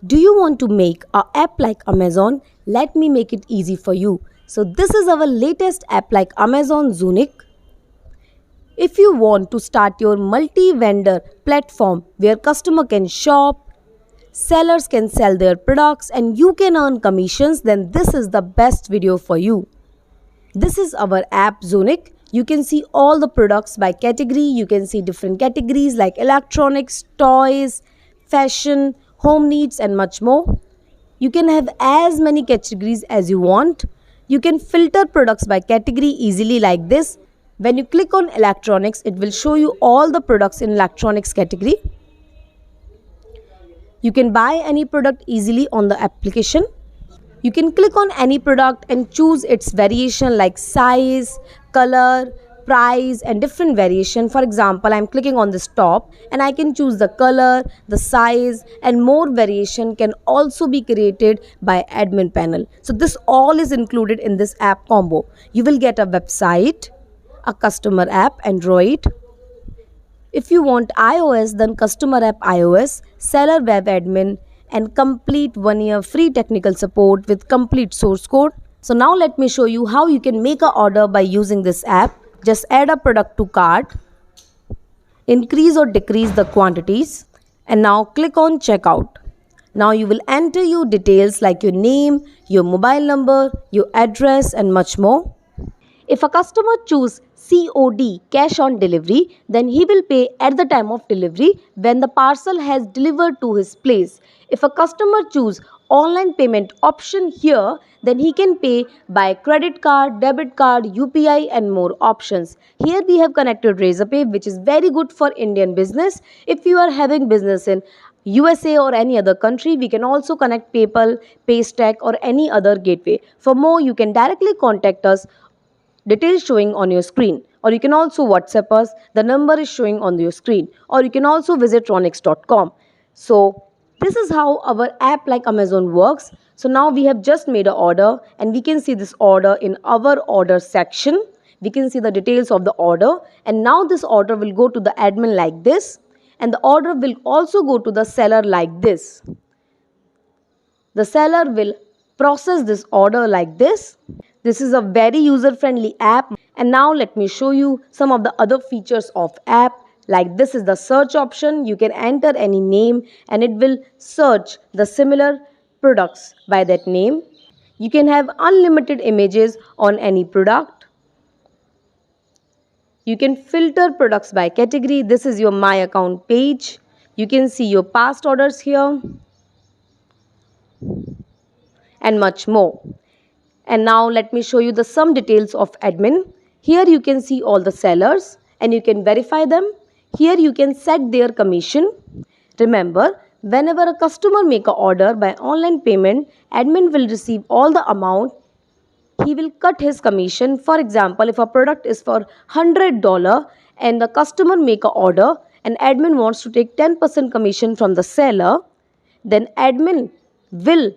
Do you want to make an app like Amazon? Let me make it easy for you. So this is our latest app like Amazon Zunic. If you want to start your multi-vendor platform where customer can shop, sellers can sell their products and you can earn commissions, then this is the best video for you. This is our app Zunic. You can see all the products by category. You can see different categories like electronics, toys, fashion, home needs and much more. You can have as many categories as you want. You can filter products by category easily like this. When you click on electronics, it will show you all the products in electronics category. You can buy any product easily on the application. You can click on any product and choose its variation like size, color, price and different variation. For example, I am clicking on this top and I can choose the color, the size and more variation can also be created by admin panel. So this all is included in this app combo. You will get a website, a customer app, Android. If you want iOS, then customer app iOS, seller web admin and complete 1-year free technical support with complete source code. So now let me show you how you can make an order by using this app. Just add a product to cart, increase or decrease the quantities and now click on checkout. Now you will enter your details like your name, your mobile number, your address and much more. If a customer choose COD, cash on delivery, then he will pay at the time of delivery when the parcel has delivered to his place. If a customer choose online payment option here, then he can pay by credit card, debit card, UPI and more options. Here we have connected Razorpay, which is very good for Indian business. If you are having business in USA or any other country, we can also connect PayPal, Paystack or any other gateway. For more, you can directly contact us. Details showing on your screen, or you can also WhatsApp us. The number is showing on your screen, or you can also visit raunix.com. So this is how our app like Amazon works. So now we have just made an order and we can see this order in our order section. We can see the details of the order and now this order will go to the admin like this and the order will also go to the seller like this. The seller will process this order like this. This is a very user-friendly app and now let me show you some of the other features of app. Like this is the search option. You can enter any name and it will search the similar products by that name. You can have unlimited images on any product. You can filter products by category. This is your My Account page. You can see your past orders here and much more. And now let me show you some details of admin. Here you can see all the sellers and you can verify them. Here you can set their commission. Remember, whenever a customer make an order by online payment, admin will receive all the amount. He will cut his commission. For example, if a product is for $100 and the customer make an order and admin wants to take 10% commission from the seller, then admin will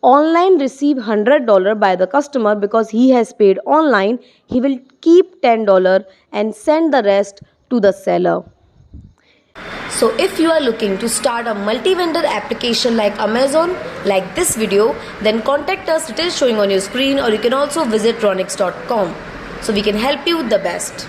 online receive $100 by the customer because he has paid online. He will keep $10 and send the rest to the seller. So if you are looking to start a multi-vendor application like Amazon, like this video, then contact us. It is showing on your screen or you can also visit raunix.com. So we can help you with the best.